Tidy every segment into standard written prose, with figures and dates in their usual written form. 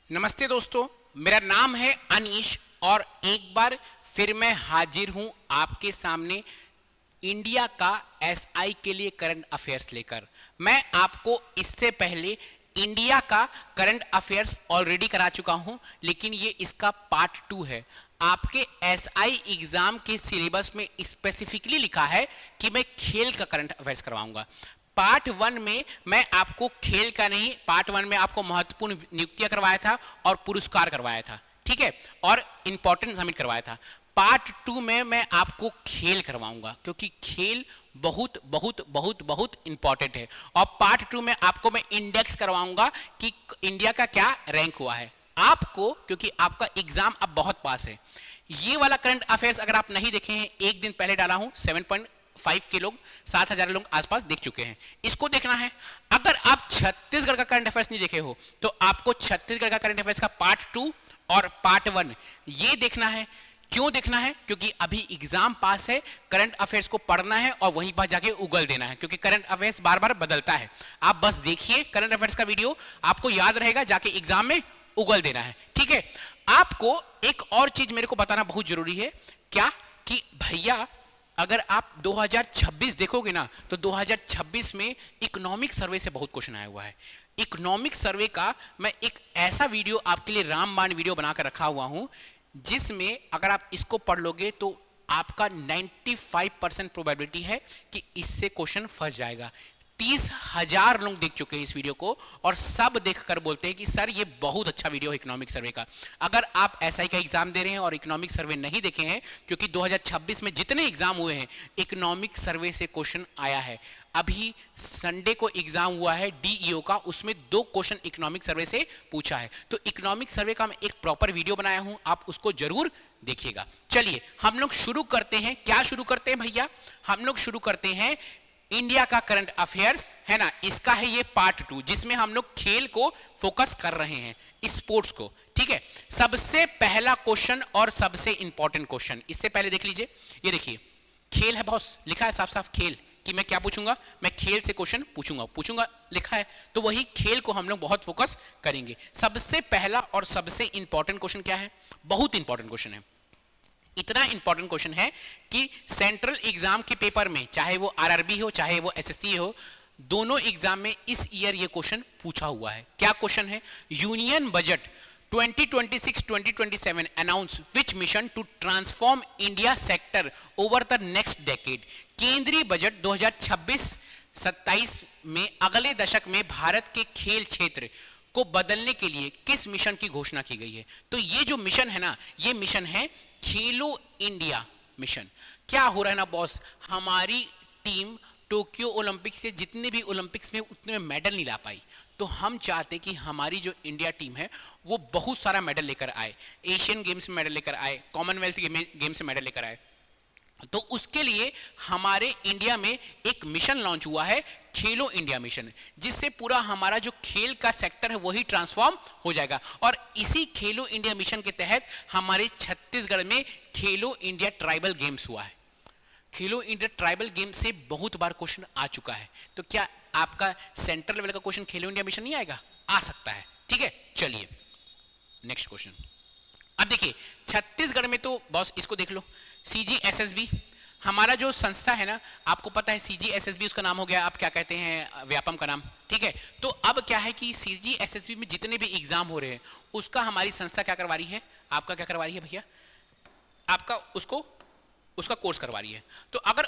नमस्ते दोस्तों, मेरा नाम है अनीश और एक बार फिर मैं हाजिर हूं आपके सामने इंडिया का एसआई के लिए करंट अफेयर्स लेकर। मैं आपको इससे पहले इंडिया का करंट अफेयर्स ऑलरेडी करा चुका हूं, लेकिन ये इसका पार्ट 2 है। आपके एसआई एग्जाम के सिलेबस में स्पेसिफिकली लिखा है कि मैं खेल का करंट अफेयर्स करवाऊंगा। पार्ट 1 में मैं आपको खेल का नहीं, पार्ट 1 में आपको महत्वपूर्ण नियुक्तियां करवाया था और पुरस्कार करवाया था, ठीक है, और इंपॉर्टेंट समिट करवाया था। पार्ट 2 में मैं आपको खेल करवाऊंगा क्योंकि खेल बहुत बहुत बहुत बहुत इंपॉर्टेंट है। और पार्ट 2 में आपको मैं इंडेक्स करवाऊंगा कि इंडिया का क्या रैंक हुआ है आपको, क्योंकि आपका एग्जाम अब बहुत पास है। ये वाला करंट अफेयर्स अगर आप नहीं देखे हैं, एक दिन पहले डाला हूं, 7.5 के लोग, 7,000 लोग आसपास देख चुके हैं। इसको देखना है। अगर आप छत्तीसगढ़ का करंट अफेयर्स नहीं देखे हो तो आपको छत्तीसगढ़ का करंट अफेयर्स का पार्ट 2 और पार्ट 1 ये देखना है। क्यों देखना है? क्योंकि अभी एग्जाम पास है, करंट अफेयर्स को पढ़ना है और वहीं पर जाके उगल देना है, क्योंकि करंट अफेयर्स बार बार बदलता है। आप बस देखिए करंट अफेयर्स का वीडियो, आपको याद रहेगा, जाके एग्जाम में उगल देना है, ठीक है। आपको एक और चीज मेरे को बताना बहुत जरूरी है। क्या? कि भैया अगर आप 2026 देखोगे ना तो 2026 में इकोनॉमिक सर्वे से बहुत क्वेश्चन आया हुआ है। इकोनॉमिक सर्वे का मैं एक ऐसा वीडियो आपके लिए रामबाण वीडियो बनाकर रखा हुआ हूं, जिसमें अगर आप इसको पढ़ लोगे तो आपका 95% प्रोबेबिलिटी है कि इससे क्वेश्चन फंस जाएगा। 30,000 लोग देख चुके हैं इस वीडियो को और सब देखकर बोलते हैं कि सर ये बहुत अच्छा वीडियो है इकोनॉमिक सर्वे का। अगर आप एसआई का एग्जाम दे रहे हैं और इकोनॉमिक सर्वे नहीं देखे हैं, क्योंकि 2026 में जितने एग्जाम हुए हैं इकोनॉमिक सर्वे से क्वेश्चन आया है। अभी संडे को एग्जाम हुआ है डीईओ का, उसमें 2 क्वेश्चन इकोनॉमिक सर्वे से पूछा है। तो इकोनॉमिक सर्वे का मैं एक प्रॉपर वीडियो बनाया हूं, आप उसको जरूर देखिएगा। चलिए हम लोग शुरू करते हैं। क्या शुरू करते हैं भैया? हम लोग शुरू करते हैं इंडिया का करंट अफेयर्स, है ना। इसका है ये पार्ट 2, जिसमें हम लोग खेल को फोकस कर रहे हैं, स्पोर्ट्स को, ठीक है। सबसे पहला क्वेश्चन और सबसे इंपॉर्टेंट क्वेश्चन, इससे पहले देख लीजिए। ये देखिए, खेल है बॉस, लिखा है साफ साफ खेल, कि मैं क्या पूछूंगा, मैं खेल से क्वेश्चन पूछूंगा लिखा है, तो वही खेल को हम लोग बहुत फोकस करेंगे। सबसे पहला और सबसे इंपॉर्टेंट क्वेश्चन क्या है? बहुत इंपॉर्टेंट क्वेश्चन है। इतना इंपॉर्टेंट क्वेश्चन है कि सेंट्रल एग्जाम के पेपर में, चाहे वो आरआरबी हो चाहे वो एसएससी हो, दोनों एग्जाम में इस ईयर ये क्वेश्चन पूछा हुआ है। क्या क्वेश्चन है? Union budget 2026-2027 announce which mission to transform India sector over the next decade. केंद्रीय बजट 2026-27 में अगले दशक में भारत के खेल क्षेत्र को बदलने के लिए किस मिशन की घोषणा की गई है? तो ये जो मिशन है ना, ये मिशन है खेलो इंडिया मिशन। क्या हो रहा है ना बॉस, हमारी टीम टोक्यो ओलंपिक से जितने भी ओलंपिक्स में उतने में मेडल नहीं ला पाई, तो हम चाहते कि हमारी जो इंडिया टीम है वो बहुत सारा मेडल लेकर आए, एशियन गेम्स में मेडल लेकर आए, कॉमनवेल्थ गेम्स में मेडल लेकर आए। तो उसके लिए हमारे इंडिया में एक मिशन लॉन्च हुआ है, खेलो इंडिया मिशन, जिससे पूरा हमारा जो खेल का सेक्टर है वही ट्रांसफॉर्म हो जाएगा। और इसी खेलो इंडिया मिशन के तहत हमारे छत्तीसगढ़ में खेलो इंडिया ट्राइबल गेम्स हुआ है। खेलो इंडिया ट्राइबल गेम से बहुत बार क्वेश्चन आ चुका है, तो क्या आपका सेंट्रल लेवल का क्वेश्चन खेलो इंडिया मिशन नहीं आएगा? आ सकता है, ठीक है। चलिए नेक्स्ट क्वेश्चन। अब देखिए छत्तीसगढ़ में तो बॉस इसको देख लो, सीजीएसएसबी हमारा जो संस्था है ना, आपको पता है सीजीएसएसबी उसका नाम हो गया, आप क्या कहते हैं, व्यापम का नाम, ठीक है। तो अब क्या है कि सीजीएसएसबी में जितने भी एग्जाम हो रहे हैं उसका हमारी संस्था क्या करवा रही है, आपका क्या करवा रही है भैया, आपका उसका कोर्स करवा रही है। तो अगर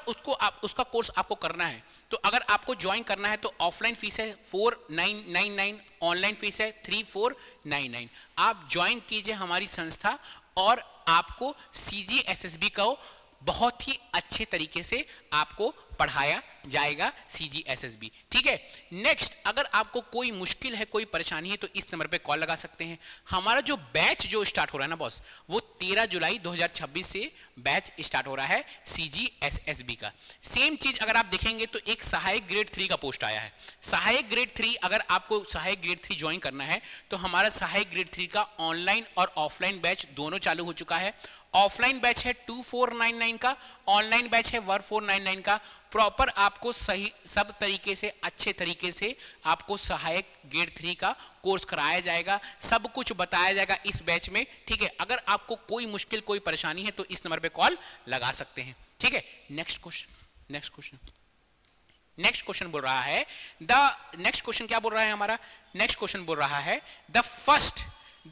उसका कोर्स आपको करना है, तो अगर आपको ज्वाइन करना है तो ऑफलाइन फीस है 4999, ऑनलाइन फीस है 3499। आप ज्वाइन कीजिए हमारी संस्था और आपको सीजीएसएसबी का बहुत ही अच्छे तरीके से आपको पढ़ाया जाएगा, सीजीएसएसबी, ठीक है। नेक्स्ट, अगर आपको कोई मुश्किल है, कोई परेशानी है, तो इस नंबर पे कॉल लगा सकते हैं। हमारा जो बैच जो स्टार्ट हो रहा है ना बॉस, वो 13 जुलाई 2026 से बैच स्टार्ट हो रहा है सीजीएसएसबी का। सेम चीज अगर आप देखेंगे तो एक सहायक ग्रेड 3 का पोस्ट आया है। सहायक ग्रेड 3, अगर आपको सहायक ग्रेड 3 ज्वाइन करना है तो हमारा सहायक ग्रेड 3 का ऑनलाइन और ऑफलाइन बैच दोनों चालू हो चुका है। ऑफलाइन बैच है 2499 का, ऑनलाइन बैच है 1499 का। प्रॉपर आपको सही सब तरीके से अच्छे तरीके से आपको सहायक ग्रेड 3 का कोर्स कराया जाएगा, सब कुछ बताया जाएगा इस बैच में, ठीक है। अगर आपको कोई मुश्किल कोई परेशानी है तो इस नंबर पे कॉल लगा सकते हैं, ठीक है। नेक्स्ट क्वेश्चन बोल रहा है नेक्स्ट क्वेश्चन क्या बोल रहा है हमारा, नेक्स्ट क्वेश्चन बोल रहा है the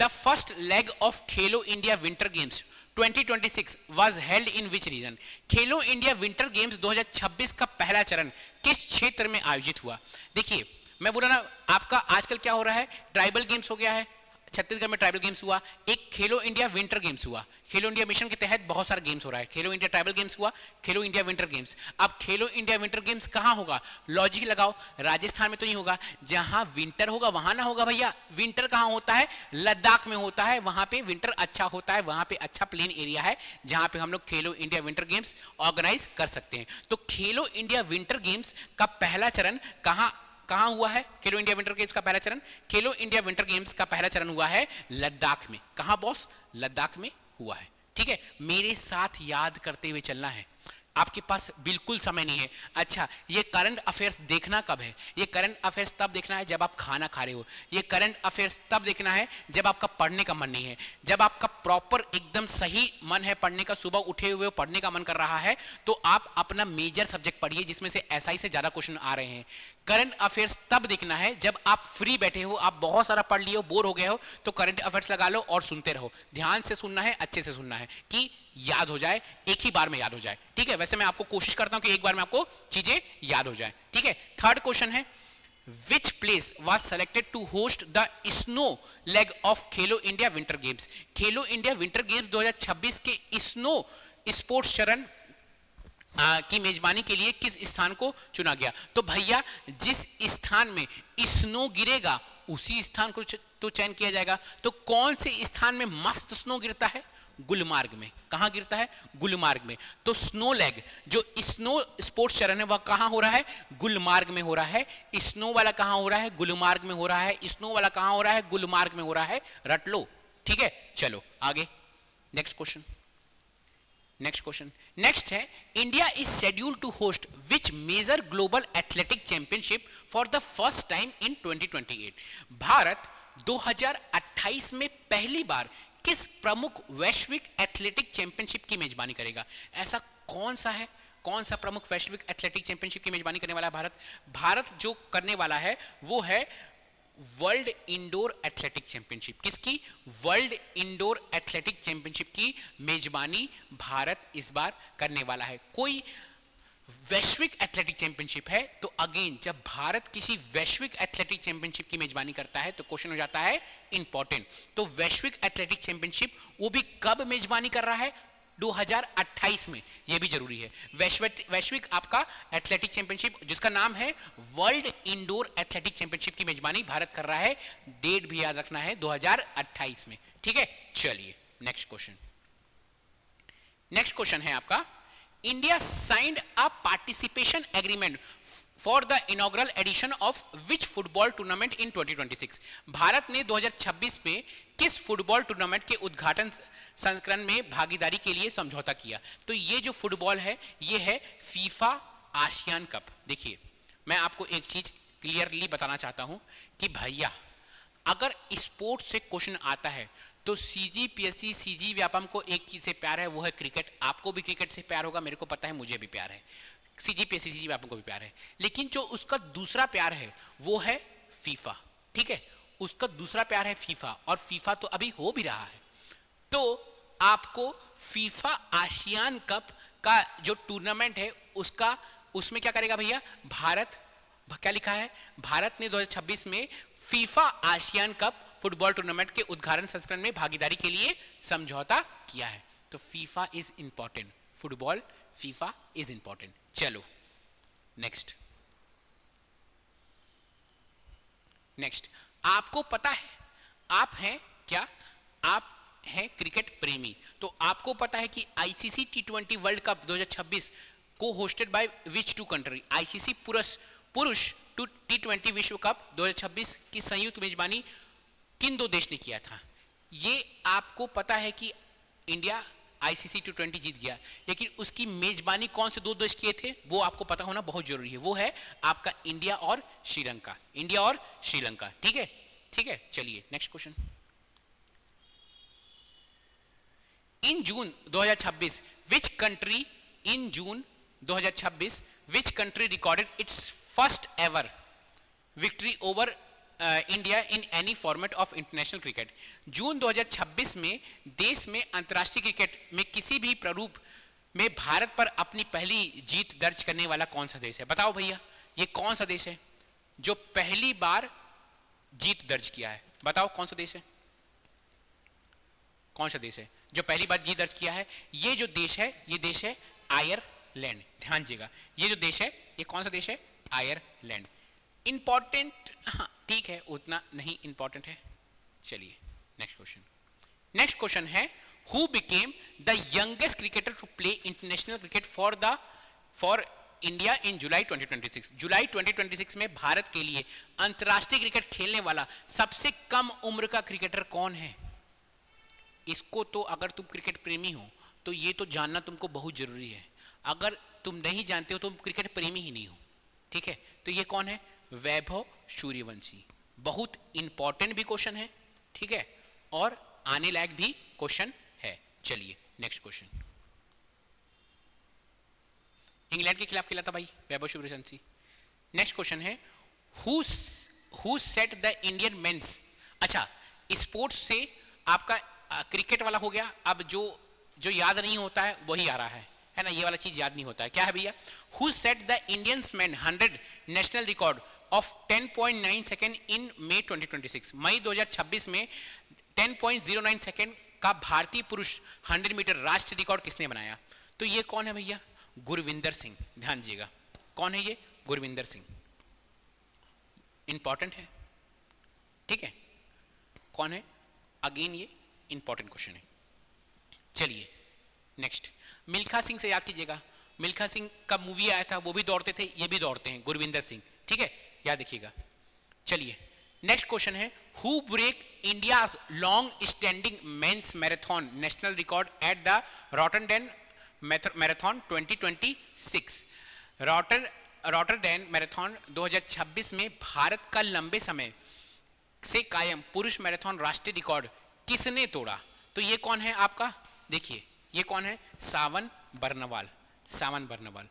first leg of Khelo India winter games 2026 was held in which region? Khelo India winter games 2026 का पहला चरण किस क्षेत्र में आयोजित हुआ? देखिए मैं बोला ना, आपका आजकल क्या हो रहा है, ट्राइबल गेम्स हो गया है, छत्तीसगढ़ में ट्राइबल गेम्स हुआ, एक खेलो इंडिया विंटर गेम्स हुआ, खेलो इंडिया मिशन के तहत बहुत सारा गेम्स हो रहा है, खेलो इंडिया ट्राइबल गेम्स हुआ, खेलो इंडिया विंटर गेम्स। अब खेलो इंडिया विंटर गेम्स कहाँ होगा, लॉजिक लगाओ, राजस्थान में तो नहीं होगा, जहां विंटर होगा वहां ना होगा भैया। विंटर कहाँ होता है, लद्दाख में होता है, वहां पे विंटर अच्छा होता है, वहां पे अच्छा प्लेन एरिया है जहां पे हम लोग खेलो इंडिया विंटर गेम्स ऑर्गेनाइज कर सकते हैं। तो खेलो इंडिया विंटर गेम्स का पहला चरण कहां हुआ है, खेलो इंडिया विंटर गेम्स का पहला चरण, खेलो इंडिया विंटर गेम्स का पहला चरण हुआ है लद्दाख में। कहां बॉस, लद्दाख में हुआ है, ठीक है। मेरे साथ याद करते हुए चलना है, आपके पास बिल्कुल समय नहीं है। अच्छा, ये करंट अफेयर्स देखना कब है, ये करंट अफेयर्स तब देखना है जब आप खाना खा रहे हो, ये करंट अफेयर्स तब देखना है जब आपका पढ़ने का मन नहीं है, जब आपका प्रॉपर एकदम सही मन है पढ़ने का, सुबह उठे हुए पढ़ने का मन कर रहा है, तो आप अपना मेजर सब्जेक्ट पढ़िए जिसमें से एसआई से ज्यादा क्वेश्चन आ रहे हैं। करंट अफेयर्स तब देखना है जब आप फ्री बैठे हो, आप बहुत सारा पढ़ लिए हो, बोर हो गए हो, तो करंट अफेयर्स लगा लो और सुनते रहो। ध्यान से सुनना है, अच्छे से सुनना है कि याद हो जाए, एक ही बार में याद हो जाए, ठीक है। वैसे मैं आपको कोशिश करता हूं कि एक बार में आपको चीजें याद हो जाए, ठीक है। थर्ड क्वेश्चन है, which place was selected to host the snow leg of Khelo India winter games? Khelo India winter games 2026 के स्नो स्पोर्ट्स चरण की मेजबानी के लिए किस स्थान को चुना गया? तो भैया जिस स्थान में स्नो गिरेगा उसी स्थान को तो चयन किया जाएगा। तो कौन से स्थान में मस्त स्नो गिरता है? गुलमार्ग में। कहां गिरता है? गुलमार्ग में। तो स्नो लेग जो स्नो स्पोर्ट्स चरण है वह कहां हो रहा है? गुलमार्ग में हो रहा है। स्नो वाला कहां हो रहा है? गुलमार्ग में हो रहा है। स्नो वाला कहां हो रहा है? गुलमार्ग में हो रहा है। रट लो, ठीक है। चलो आगे, नेक्स्ट क्वेश्चन नेक्स्ट है, India is scheduled to host which major global athletic championship for the first time in 2028? Bharat 2028 में पहली बार किस प्रमुख वैश्विक एथलेटिक चैंपियनशिप की मेजबानी करेगा? ऐसा कौन सा प्रमुख वैश्विक एथलेटिक चैंपियनशिप की मेजबानी करने वाला है भारत जो करने वाला है वो है वर्ल्ड इंडोर एथलेटिक चैंपियनशिप। किसकी? वर्ल्ड इंडोर एथलेटिक चैंपियनशिप की मेजबानी भारत इस बार करने वाला है। कोई वैश्विक एथलेटिक चैंपियनशिप है तो अगेन जब भारत किसी वैश्विक एथलेटिक चैंपियनशिप की मेजबानी करता है तो क्वेश्चन हो जाता है इंपॉर्टेंट। तो वैश्विक एथलेटिक चैंपियनशिप वो भी कब मेजबानी कर रहा है? 2028 में, यह भी जरूरी है। वैश्विक आपका एथलेटिक चैंपियनशिप जिसका नाम है वर्ल्ड इंडोर एथलेटिक चैंपियनशिप की मेजबानी भारत कर रहा है। डेट भी याद रखना है 2028 में, ठीक है। चलिए नेक्स्ट क्वेश्चन है आपका, India signed a participation agreement for the inaugural edition of which football tournament in 2026? Bharat ने 2026 में किस फुटबॉल टूर्नामेंट के उद्घाटन संस्करण में भागीदारी के लिए समझौता किया? तो ये जो फुटबॉल है ये है फीफा आसियान कप। देखिए मैं आपको एक चीज क्लियरली बताना चाहता हूं कि भैया अगर स्पोर्ट्स से क्वेश्चन आता है तो सीजीपीएससी सीजी व्यापम को एक चीज से प्यार है, वो है क्रिकेट। आपको भी क्रिकेट से प्यार होगा, मेरे को पता है, मुझे भी प्यार है, सीजीपीएससी सीजी व्यापम को भी प्यार है। लेकिन जो उसका दूसरा प्यार है वो है फीफा, ठीक है। उसका दूसरा प्यार है फीफा, और फीफा तो अभी हो भी रहा है। तो आपको फीफा आसियान कप का जो टूर्नामेंट है उसमें क्या करेगा भैया? भारत, क्या लिखा है? भारत ने 2026 में FIFA ASEAN cup football tournament के उद्घाटन संस्करण में भागीदारी के लिए समझौता किया है। तो FIFA is important, football FIFA is important. चलो नेक्स्ट आपको पता है, आप हैं क्या? आप हैं क्रिकेट प्रेमी, तो आपको पता है कि आईसीसी टी20 वर्ल्ड कप 2026 को hosted by which two country? ICC पुरुष टी20 विश्व कप 2026 की संयुक्त मेजबानी किन दो देश ने किया था? ये आपको पता है कि इंडिया आईसीसी T20 जीत गया, लेकिन उसकी मेजबानी कौन से दो देश किए थे वो आपको पता होना बहुत जरूरी है। वो है आपका इंडिया और श्रीलंका, इंडिया और श्रीलंका। ठीक है, ठीक है, चलिए next question. In June 2026 which country, in June 2026 which country recorded its first ever victory over India in any format of international cricket. जून 2026 में देश में अंतर्राष्ट्रीय क्रिकेट में किसी भी प्रारूप में भारत पर अपनी पहली जीत दर्ज करने वाला कौन सा देश है? बताओ भैया, ये कौन सा देश है जो पहली बार जीत दर्ज किया है? बताओ कौन सा देश है, कौन सा देश है जो पहली बार जीत दर्ज किया है? ये जो देश है, ये देश है आयरलैंड। ध्यान दीजिएगा, ये जो देश है ये कौन सा देश है? आयरलैंड। इंपॉर्टेंट, हाँ ठीक है, उतना नहीं इंपॉर्टेंट है। चलिए नेक्स्ट क्वेश्चन। नेक्स्ट क्वेश्चन है who became the youngest cricketer to play international cricket for India in July 2026। जुलाई 2026 में भारत के लिए अंतरराष्ट्रीय क्रिकेट खेलने वाला सबसे कम उम्र का क्रिकेटर कौन है? इसको तो अगर तुम क्रिकेट प्रेमी हो तो ये तो जानना तुमको बहुत जरूरी है। अगर तुम नहीं जानते हो तो तुम क्रिकेट प्रेमी ही नहीं हो। ठीक है, तो ये कौन है? वैभव सूर्यवंशी। बहुत इंपॉर्टेंट भी क्वेश्चन है, ठीक है, और आने लायक भी क्वेश्चन है। चलिए नेक्स्ट क्वेश्चन। इंग्लैंड के खिलाफ खेला था भाई वैभव सूर्यवंशी। नेक्स्ट क्वेश्चन है who set the Indian mains. अच्छा, स्पोर्ट्स से आपका क्रिकेट वाला हो गया। अब जो याद नहीं होता है वही आ रहा है ना, ये वाला चीज याद नहीं होता है। क्या है भैया? Who set the Indian man 100 national record of 10.9 second in May 2026। मई 2026 में 10.09 सेकेंड का भारतीय पुरुष 100 मीटर राष्ट्रीय रिकॉर्ड किसने बनाया? तो ये कौन है भैया? गुरविंदर सिंह। ध्यान दीजिएगा, कौन है ये? गुरविंदर सिंह। इंपॉर्टेंट है, ठीक है, कौन है? अगेन ये इंपॉर्टेंट क्वेश्चन है। चलिए नेक्स्ट, मिल्खा सिंह से याद कीजिएगा। मिल्खा सिंह का मूवी आया था, वो भी दौड़ते थे, ये भी दौड़ते हैं, गुरविंदर सिंह। ठीक है, याद रखिएगा। चलिए नेक्स्ट क्वेश्चन है who break India's long standing men's marathon national record at the Rotterdam marathon 2026। Rotterdam marathon 2026 में भारत का लंबे समय से कायम पुरुष मैराथन राष्ट्रीय रिकॉर्ड किसने तोड़ा? तो ये कौन है आपका? देखिए ये कौन है? सावन बर्नवाल। सावन बर्नवाल।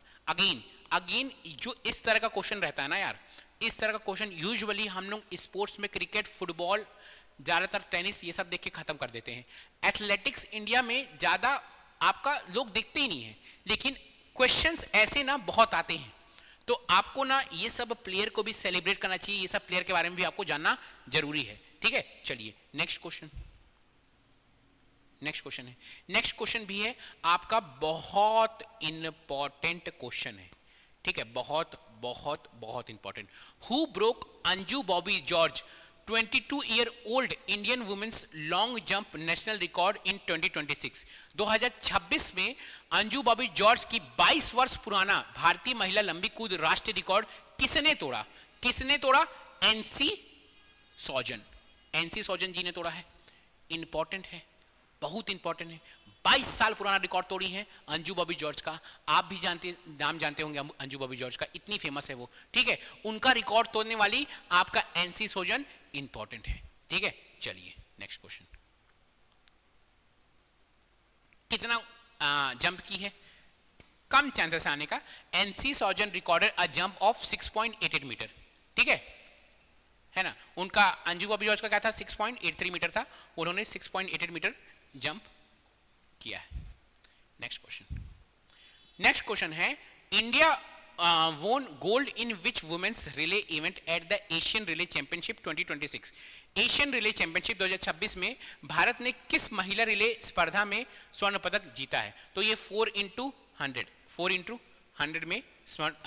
अगेन जो इस तरह का क्वेश्चन रहता है ना यार, इस तरह का क्वेश्चन यूजुअली हम लोग स्पोर्ट्स में क्रिकेट, फुटबॉल, ज्यादातर टेनिस, ये सब देख के खत्म कर देते हैं। एथलेटिक्स इंडिया में ज्यादा आपका लोग देखते ही नहीं है, लेकिन क्वेश्चंस ऐसे ना बहुत आते हैं। तो आपको ना ये सब प्लेयर को भी सेलिब्रेट करना चाहिए, ये सब प्लेयर के बारे में भी आपको जानना जरूरी है। ठीक है, चलिए नेक्स्ट क्वेश्चन। नेक्स्ट क्वेश्चन है, नेक्स्ट क्वेश्चन भी है आपका बहुत इंपॉर्टेंट क्वेश्चन है। ठीक है, बहुत बहुत बहुत important. Who broke Anju Bobby George 22-year-old Indian women's long jump national record in 2026। 2026 में अंजू बॉबी जॉर्ज की 22 वर्ष पुराना भारतीय महिला लंबी कूद राष्ट्रीय रिकॉर्ड किसने तोड़ा? किसने तोड़ा? एनसी सौजन। एनसी सौजन जी ने तोड़ा है। इंपॉर्टेंट है, बहुत इंपॉर्टेंट है। 22 साल पुराना रिकॉर्ड तोड़ी है अंजू बॉबी जॉर्ज का। आप भी नाम जानते होंगे अंजू बॉबी जॉर्ज का, इतनी फेमस है वो। ठीक है, उनका रिकॉर्ड तोड़ने वाली आपका एनसी सौजन इंपॉर्टेंट है। ठीक है, चलिए नेक्स्ट क्वेश्चन। कितना जंप की है? कम चांसेस आने का। Ancy Sojan recorded a jump of 6.88 metre. ठीक है ना। उनका अंजू बॉबी जॉर्ज का क्या था? 6.83 मीटर था, उन्होंने 6.88 मीटर जंप किया है। Next question. नेक्स्ट क्वेश्चन है India won gold in which women's relay event at the Asian Relay Championship 2026। Asian relay championship 2026 में भारत ने किस महिला रिले स्पर्धा में स्वर्ण पदक जीता है? तो ये 4x100 में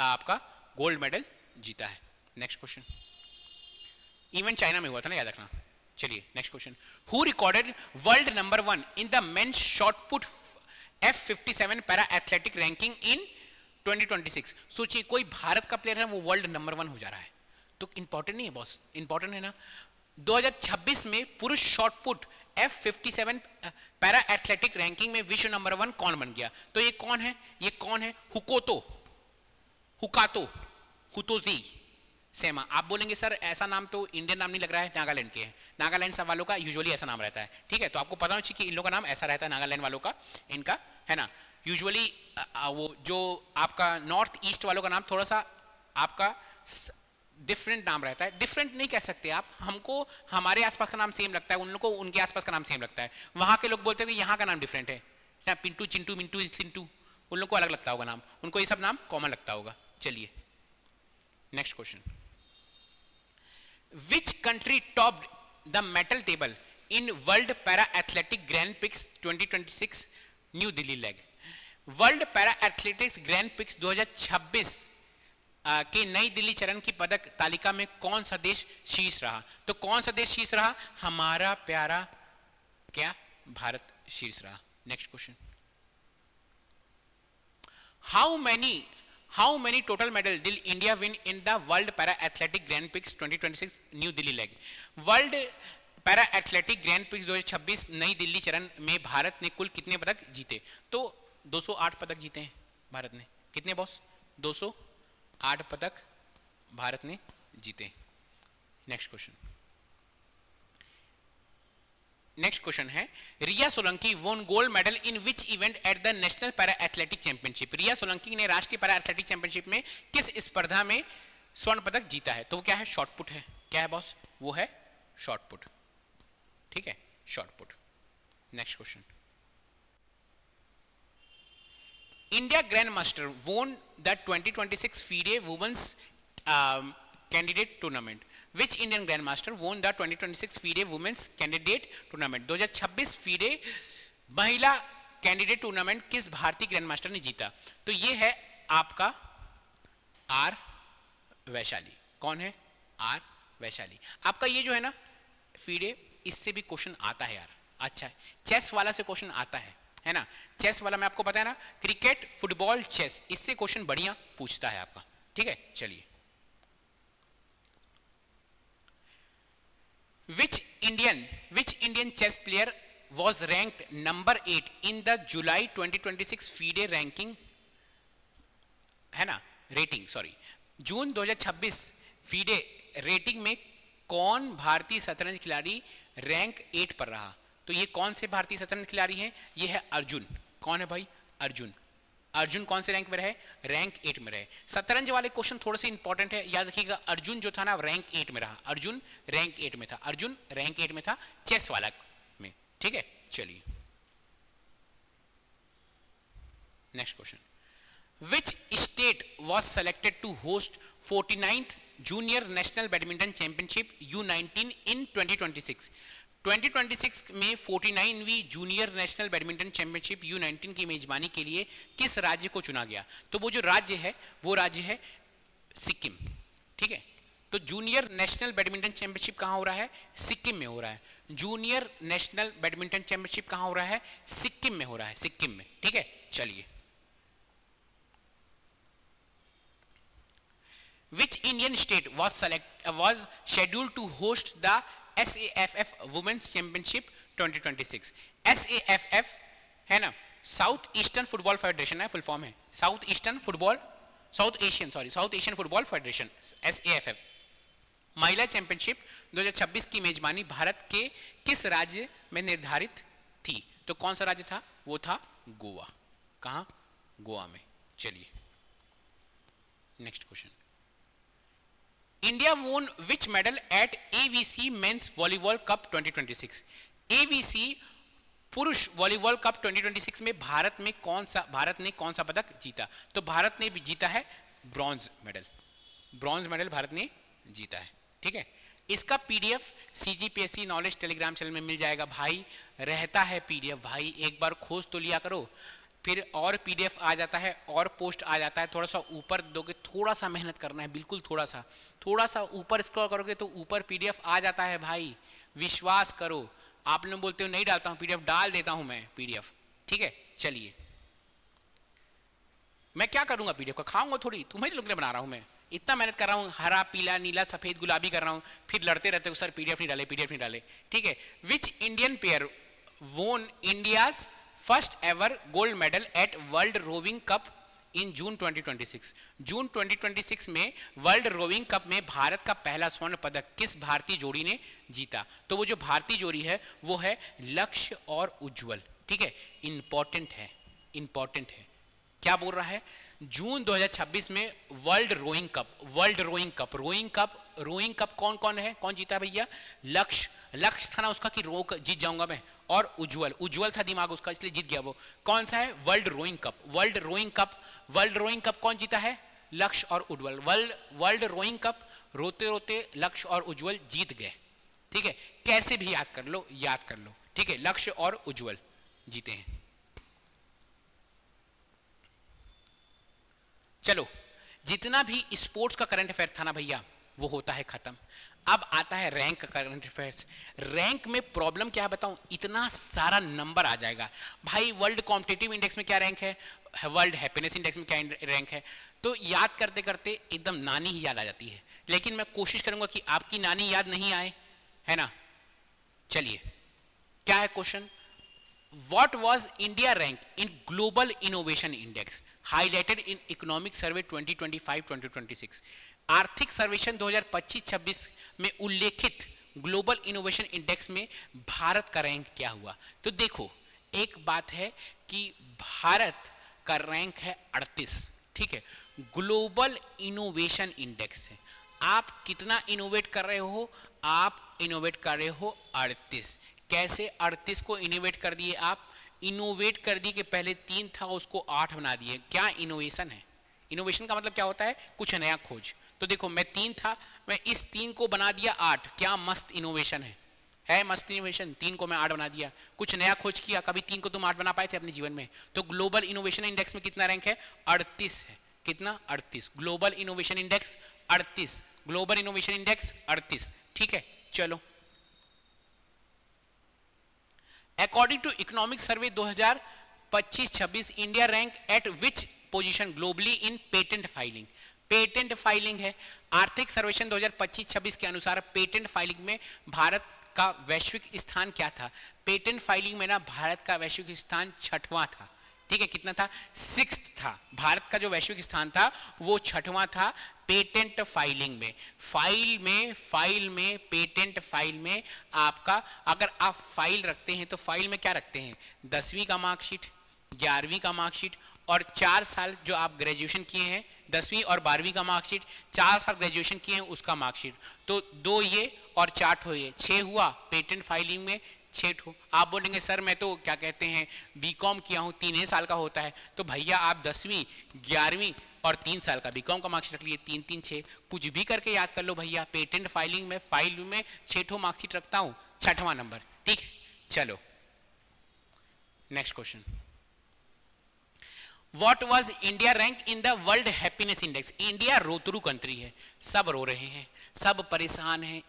आपका गोल्ड मेडल जीता है। Next question. इवेंट चाइना में हुआ था ना, याद रखना। चलिए next question. Who recorded world number 1 in the men's shot put F57 para athletic ranking in 2026। सोचिए कोई भारत का प्लेयर है वो वर्ल्ड नंबर 1 हो जा रहा है, तो इंपॉर्टेंट नहीं है बॉस? इंपॉर्टेंट है ना। 2026 में पुरुष shot put F57 para athletic ranking में विश्व नंबर 1 कौन बन गया? तो ये कौन है? ये कौन है? हुकातो हुतोजी सेमा। आप बोलेंगे सर ऐसा नाम तो इंडियन नाम नहीं लग रहा है, नागालैंड के हैं। नागालैंड सब वालों का यूजुअली ऐसा नाम रहता है, ठीक है? तो आपको पता होना चाहिए कि इन लोगों का नाम ऐसा रहता है, नागालैंड वालों का, इनका, है ना? यूजुअली वो जो आपका नॉर्थ ईस्ट वालों का नाम थोड़ा सा आपका डिफरेंट नाम रहता है। डिफरेंट नहीं कह सकते आप, हमको हमारे आसपास का नाम सेम लगता है, उन लोगों को उनके आसपास का नाम सेम लगता है। वहां के लोग बोलते हैं कि यहाँ का नाम डिफरेंट है, पिंटू, चिंटू, मिंटू, सिंटू, उन लोग को अलग लगता होगा नाम, उनको ये सब नाम कॉमन लगता होगा। चलिए next question, which country topped the medal table in world para athletic grand pics 2026 new Delhi leg? World para athletics grand pics 2026 के नई दिल्ली चरण की पदक तालिका में कौन सा देश शीर्ष रहा? तो कौन सा देश शीर्ष रहा? हमारा प्यारा क्या भारत शीर्ष रहा। Next question, how many total medal did India win in the world para athletic grand pics 2026 new Delhi leg? World para athletic grand pics 2026 नई दिल्ली चरण में भारत ने कुल कितने पदक जीते? तो 208 पदक जीते हैं भारत ने। कितने बॉस? 208 पदक भारत ने जीते। नेक्स्ट क्वेश्चन है, Riya Solanki won gold medal in which event at the national para athletic championship? Riya Solanki ने राष्ट्रीय पैरा एथलेटिक चैंपियनशिप में किस स्पर्धा में स्वर्ण पदक जीता है? तो वो क्या है? शॉटपुट है। क्या है बॉस? वो है शॉटपुट, ठीक है, shot put. Next question, India Grandmaster won the 2026 FIDE Women's Candidate Tournament. Which Indian Grandmaster won the 2026 FIDE Women's Candidate Tournament? 2026 FIDE महिला कैंडिडेट टूर्नामेंट किस भारतीय ग्रैंडमास्टर ने जीता? तो ये है आपका आर वैशाली। कौन है? आर वैशाली। आपका ये जो है ना FIDE, इससे भी क्वेश्चन आता है यार। अच्छा, चेस वाला से क्वेश्चन आता है ना? चेस वाला में आपको पता है ना, क्रिकेट, फुटबॉल, चेस, इससे क्वेश्चन बढ़िया पूछता है आपका, ठीक है? चलिए, which Indian chess player was ranked number 8 in the July 2026 FIDE ranking, है ना, rating, sorry, June 2026 FIDE rating में कौन भारतीय शतरंज खिलाड़ी रैंक 8 पर रहा? तो ये कौन से भारतीय शतरंज खिलाड़ी हैं? ये है अर्जुन। कौन है भाई? अर्जुन कौन से रैंक में रहे? रैंक 8 में रहे। शतरंज वाले क्वेश्चन थोड़े से इंपॉर्टेंट है, याद रखिएगा। अर्जुन जो था ना रैंक 8 में रहा, अर्जुन रैंक 8 में था चेस वाला में, ठीक है? चलिए next question, which state was selected to host 49th junior national badminton championship U19 in 2026? 2026 में 49वीं junior national badminton championship U19 की मेजबानी के लिए किस राज्य को चुना गया? तो वो जो राज्य है वो राज्य है सिक्किम, ठीक है? तो जूनियर नेशनल बैडमिंटन चैंपियनशिप कहाँ हो रहा है? सिक्किम में हो रहा है। जूनियर नेशनल बैडमिंटन चैंपियनशिप कहाँ हो रहा है? सिक्किम में हो रहा है, सिक्किम में, ठीक है? चलिए, which Indian state was scheduled to host the SAFF Women's Championship 2026? SAFF है ना, साउथ ईस्टर्न फुटबॉल फेडरेशन है, फुल फॉर्म है south Asian football federation, SAFF। महिला चैंपियनशिप 2026 की मेजबानी भारत के किस राज्य में निर्धारित थी? तो कौन सा राज्य था? वो था गोवा। कहाँ? गोवा में। चलिए next question, India won which medal at AVC men's volleyball cup 2026? AVC पुरुष वॉलीबॉल कप 2026 में भारत ने कौन सा पदक जीता? तो भारत ने भी जीता है ब्रॉन्ज मेडल भारत ने जीता है, ठीक है? इसका PDF CGPSC knowledge Telegram channel में मिल जाएगा भाई, रहता है PDF भाई, एक बार खोज तो लिया करो, फिर और PDF आ जाता है और पोस्ट आ जाता है। थोड़ा सा ऊपर दोगे, थोड़ा सा मेहनत करना है, बिल्कुल थोड़ा सा ऊपर स्क्रॉल करोगे तो ऊपर PDF आ जाता है भाई, विश्वास करो। आप लोग बोलते हो नहीं डालता हूं PDF, डाल देता हूं मैं PDF, ठीक है? चलिए, मैं क्या करूंगा PDF का? खाऊंगा थोड़ी, तुम्हें लोग ने बना रहा हूं मैं, इतना मेहनत कर रहा हूँ, हरा पीला नीला सफेद गुलाबी कर रहा हूँ, फिर लड़ते रहते हो सर पीडीएफ नहीं डाले, पीडीएफ नहीं डाले। ठीक है, which Indian pair won India's first ever gold medal at world rowing cup in June 2026? जून 2026 में वर्ल्ड रोविंग कप में भारत का पहला स्वर्ण पदक किस भारतीय जोड़ी ने जीता? तो वो जो भारतीय जोड़ी है वो है लक्ष्य और उज्जवल। ठीक है, इंपॉर्टेंट है, इंपॉर्टेंट है। क्या बोल रहा है? जून 2026 में world rowing cup, world rowing cup, rowing cup, rowing cup कौन कौन है, कौन जीता भैया? लक्ष्य, लक्ष्य था ना उसका कि रोक जीत जाऊंगा मैं, और उज्जवल, उज्जवल था दिमाग उसका इसलिए जीत गया वो। कौन सा है? World rowing cup, world rowing cup. World rowing cup कौन जीता है? लक्ष्य और उज्जवल। वर्ल्ड रोइंग कप रोते रोते लक्ष्य और उज्जवल जीत गए। ठीक है, कैसे भी याद कर लो, याद कर लो। ठीक है, लक्ष्य और उज्जवल जीते हैं। चलो, जितना भी स्पोर्ट्स का करंट अफेयर था ना भैया वो होता है खत्म। अब आता है रैंक का करंट अफेयर्स। रैंक में प्रॉब्लम क्या है बताऊं, इतना सारा नंबर आ जाएगा भाई। वर्ल्ड कॉम्पिटिटिव इंडेक्स में क्या रैंक है, वर्ल्ड हैप्पीनेस इंडेक्स में क्या रैंक है, तो याद करते करते एकदम नानी ही याद आ जाती है। लेकिन मैं कोशिश करूंगा कि आपकी नानी याद नहीं आए, है ना। चलिए, क्या है question? What was India rank in Global Innovation Index highlighted in Economic Survey 2025-2026? आर्थिक सर्वेक्षण 2025-26 में उल्लेखित ग्लोबल इनोवेशन इंडेक्स में भारत का रैंक क्या हुआ? तो देखो, एक बात है कि भारत का रैंक है 38। ठीक है, ग्लोबल इनोवेशन इंडेक्स है। आप कितना इनोवेट कर रहे हो? आप इनोवेट कर रहे हो 38। कैसे 38 को इनोवेट कर दिए आप? इनोवेट कर दिए कि पहले 3 था उसको 8 बना दिए। क्या इनोवेशन है? इनोवेशन का मतलब क्या होता है? कुछ नया खोज। तो देखो, मैं 3 था, मैं इस 3 को बना दिया 8। क्या मस्त इनोवेशन है मस्त इनोवेशन। 3 को मैं 8 बना दिया, कुछ नया खोज किया। कभी 3 को तुम 8 बना पाए थे अपने जीवन में? तो ग्लोबल इनोवेशन इंडेक्स में कितना रैंक है? 38 है। कितना? 38। Global innovation index 38, global innovation index 38। ठीक है, चलो। According to Economic Survey 2025-26, India rank at which position globally in patent filing? Patent filing है। आर्थिक सर्वेक्षण 2025-26 के अनुसार पेटेंट फाइलिंग में भारत का वैश्विक स्थान क्या था? पेटेंट फाइलिंग में ना भारत का वैश्विक स्थान 6वां था। ठीक है, कितना था? 6th था। भारत का जो वैश्विक स्थान था वो 6वां था पेटेंट फाइलिंग में। फाइल में पेटेंट फाइल में आपका, अगर आप फाइल रखते हैं तो फाइल में क्या रखते हैं? 10वीं का मार्कशीट, 11वीं का मार्कशीट, और 4 साल जो आप ग्रेजुएशन किए हैं, 10वीं और 12वीं का मार्कशीट, 4 साल ग्रेजुएशन किए हैं उसका मार्कशीट। तो 2 ये और 4 ठो ये, 6 हुआ पेटेंट फाइलिंग में, 6 ठो। आप बोलेंगे सर मैं तो क्या कहते हैं बीकॉम किया हूँ, 3 साल का होता है। तो भैया आप 10वीं 11वीं और 3 साल का बीकॉम का मार्कशीट रख लिए, 3 3 6, कुछ भी करके याद कर लो भैया। पेटेंट फाइलिंग में फाइल में 6 ठो मार्कशीट रखता हूँ, 6वां नंबर। ठीक है, चलो next question. What was India rank in the World Happiness Index? India रोतरू कंट्री है, सब रो रहे हैं, सब परेशान हैं,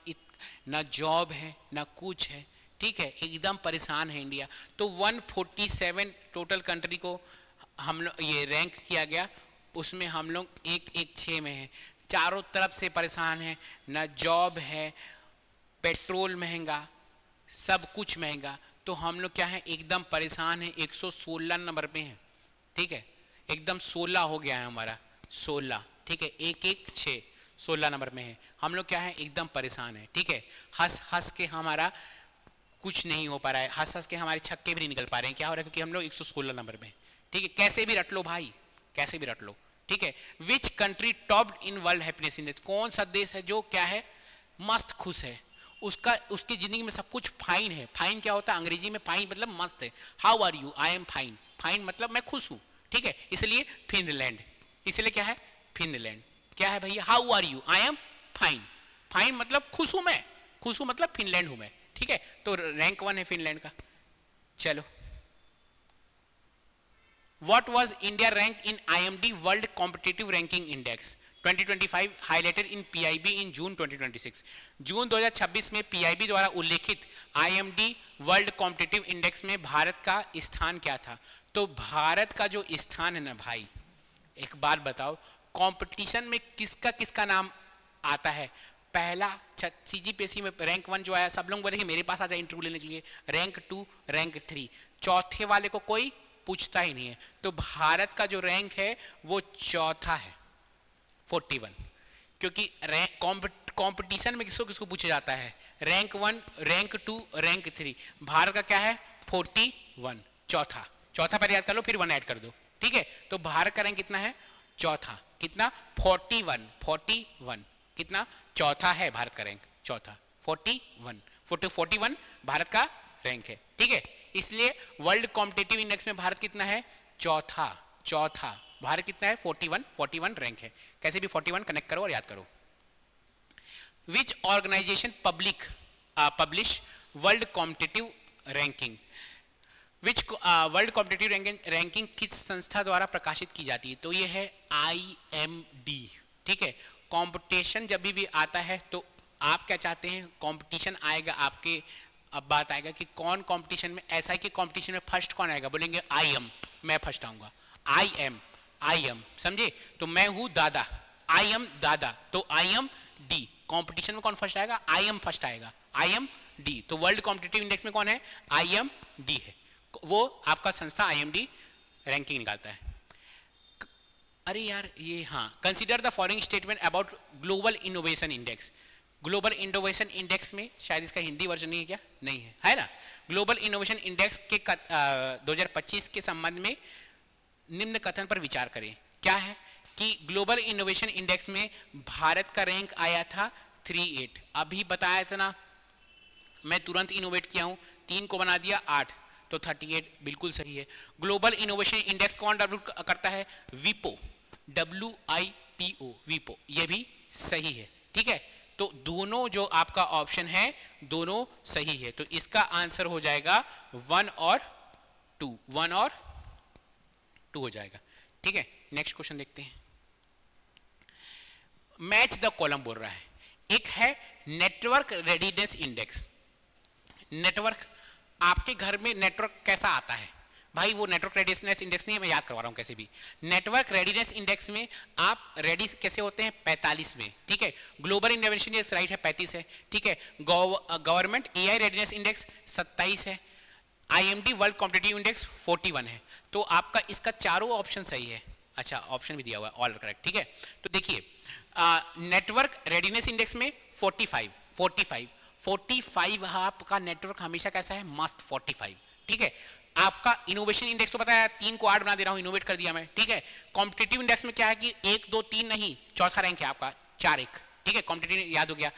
ना जॉब है ना कुछ है। ठीक है, एकदम परेशान है इंडिया। तो 147 टोटल कंट्री को हम लोग ये रैंक किया गया, उसमें हम लोग 116 में हैं। चारों तरफ से परेशान है, ना जॉब है, पेट्रोल महंगा, सब कुछ महंगा। तो हम लोग क्या है, एकदम परेशान है। 116 नंबर पे हैं। ठीक है, एकदम 16 हो गया है हमारा, 16। ठीक है, 116 16 नंबर में है। हम लोग क्या है, एकदम परेशान है। ठीक है, हंस हंस के हमारा कुछ नहीं हो पा रहा है, हंस हंस के हमारे छक्के भी नहीं निकल पा रहे हैं। क्या हो रहा है? क्योंकि हम लोग 116 नंबर में। ठीक है, कैसे भी रट लो भाई, कैसे भी रट लो। ठीक है, which country topped in world happiness index? कौन सा देश है जो क्या है, मस्त खुश है, उसकी जिंदगी में सब कुछ फाइन है। फाइन क्या होता है? अंग्रेजी में फाइन मतलब मस्त है। How are you? I am fine. Fine मतलब मैं खुश हूं। ठीक है, इसलिए फिनलैंड। इसलिए क्या है? फिनलैंड। क्या है भैया? How are you? I am fine. Fine मतलब खुश हूं मैं, खुश हूं मतलब फिनलैंड हूं मैं। ठीक है, तो रैंक 1 है फिनलैंड का। चलो, what was India rank in IMD world competitive ranking index 2025 highlighted in PIB in June 2026? जून 2026 में पीआईबी द्वारा उल्लेखित आईएमडी वर्ल्ड कॉम्पिटिटिव इंडेक्स में भारत का स्थान क्या था? तो भारत का जो स्थान है ना भाई, एक बात बताओ, कंपटीशन में किसका किसका नाम आता है? पहला सीजीपीएससी में रैंक 1 जो आया, सब लोग बोले कि मेरे पास आ जाए इंटरव्यू लेने के लिए, रैंक 2, रैंक 3, चौथे वाले को कोई पूछता ही नहीं है। तो भारत का जो रैंक है वो चौथा है, 41, क्योंकि कंपटीशन में किसको किसको पूछा जाता है? Rank 1, rank 2, rank 3। भारत का क्या है? 41, चौथा पहले याद कर लो, फिर 1 ऐड कर दो, ठीक है। तो भारत का रैंक कितना है? चौथा। कितना? 41 कितना? चौथा है भारत का रैंक, चौथा, 41 भारत का रैंक है, ठीक है। इसलिए वर्ल्ड कॉम्पिटिटिव इंडेक्स में भारत कितना है? चौथा। भारत कितना है? 41 रैंक है। कैसे भी 41 कनेक्ट करो और याद करो। Which organisation publish world competitive ranking? Which world competitive ranking किस संस्था द्वारा प्रकाशित की जाती है? तो ये है IMD, ठीक है। कंपटीशन जब भी आता है तो आप क्या चाहते हैं? कंपटीशन आएगा आपके, अब बात आएगा कि कौन कंपटीशन में, SI के कंपटीशन में फर्स्ट कौन आएगा? बोलेंगे IM, मैं फर्स्ट आऊंगा। IM, समझे? तो मैं हूं दादा, IM दादा, तो IMD। कंपटीशन में कौन फर्स्ट आएगा? IM फर्स्ट आएगा, IMD। तो वर्ल्ड कॉम्पिटिटिव इंडेक्स में कौन है? IMD है, वो आपका संस्था IMD रैंकिंग निकालता है। अरे यार ये, हाँ, consider the following statement about global innovation index. Global innovation index में शायद इसका हिंदी वर्जन नहीं है क्या? नहीं है ना। ग्लोबल इनोवेशन इंडेक्स के 2025 के संबंध में निम्न कथन पर विचार करें। क्या है कि ग्लोबल इनोवेशन इंडेक्स में भारत का रैंक आया था 38। अभी बताया था ना, मैं तुरंत इनोवेट किया हूं, 3 को बना दिया 8, तो 38 बिल्कुल सही है। ग्लोबल इनोवेशन इंडेक्स कौन डेवलप करता है? विपो, WIPO, विपो, ये भी सही है, ठीक है। तो दोनों जो आपका ऑप्शन है दोनों सही है, तो इसका आंसर हो जाएगा 1 और 2 हो जाएगा, ठीक है। नेक्स्ट क्वेश्चन देखते हैं। मैच द कॉलम बोल रहा है। एक है नेटवर्क रेडीनेस इंडेक्स। नेटवर्क, आपके घर में नेटवर्क कैसा आता है भाई? वो नेटवर्क रेडीनेस इंडेक्स नहीं है, मैं याद करवा रहा हूं कैसे भी। नेटवर्क रेडीनेस इंडेक्स में आप रेडी कैसे होते हैं? 45 में, ठीक है। ग्लोबल इनोवेशन इंडेक्स राइट है 35 है, ठीक है। गवर्नमेंट AI रेडीनेस इंडेक्स 27 है। IMD वर्ल्ड कॉम्पिटिटिव इंडेक्स 41 है। तो आपका इसका चारों ऑप्शन सही है। अच्छा, ऑप्शन भी दिया हुआ है, ऑल करेक्ट, ठीक है। तो देखिए, नेटवर्क रेडीनेस इंडेक्स में 45 आपका नेटवर्क हमेशा कैसा है? मस्त 45, ठीक है। आपका इनोवेशन इंडेक्स तो पता है, 3 को 8 बना दे रहा हूं, इनोवेट कर दिया मैं, ठीक है। कॉम्पिटिटिव इंडेक्स में क्या है कि 1 2 3 नहीं, चौथा रैंक है आपका 4-1, ठीक है। कॉम्पिटिटिव याद हो गया।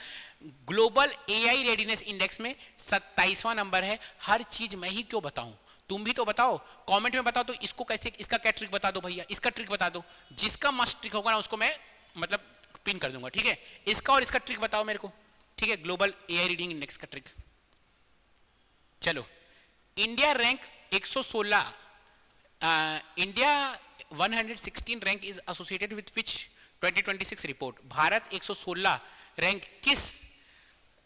ग्लोबल AI रेडीनेस इंडेक्स में 27वां नंबर है। हर चीज मैं ही क्यों बताऊं, तुम भी तो बताओ, कमेंट में बताओ। तो इसको कैसे, इसका क्या ट्रिक बता दो भैया, इसका ट्रिक बता दो। जिसका मस्त ट्रिक होगा ना उसको मैं मतलब पिन कर दूंगा, ठीक है। इसका और इसका ट्रिक बताओ मेरे को, ठीक है। ग्लोबल AI रीडिंग इंडेक्स का ट्रिक। चलो, India rank 116, India 116 rank is associated with which 2026 report? Bharat 116 rank किस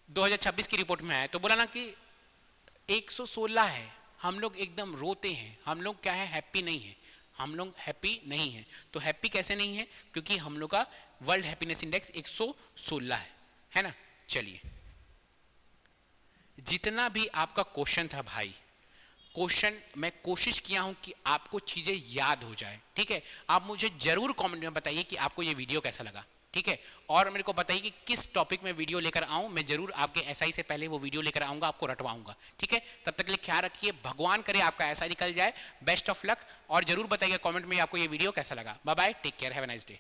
2026 की रिपोर्ट में है? तो बोला ना कि 116 है, हम लोग एकदम रोते हैं, हम लोग क्या है? हैप्पी नहीं है, हम लोग हैप्पी नहीं है। तो हैप्पी कैसे नहीं है? क्योंकि हम लोग का वर्ल्ड हैप्पीनेस इंडेक्स 116 है ना। चलिए, जितना भी आपका क्वेश्चन था भाई, क्वेश्चन मैं कोशिश किया हूं कि आपको चीजें याद हो जाए, ठीक है। आप मुझे जरूर कमेंट में बताइए कि आपको ये वीडियो कैसा लगा, ठीक है। और मेरे को बताइए कि किस टॉपिक में वीडियो लेकर आऊं, मैं जरूर आपके SI से पहले वो वीडियो लेकर आऊंगा, आपको रटवाऊंगा, ठीक है। तब तक के लिए ख्याल रखिए, भगवान करे आपका SI निकल जाए, बेस्ट ऑफ लक। और जरूर बताइए कमेंट में आपको ये वीडियो कैसा लगा। Bye bye, take care, have a nice day.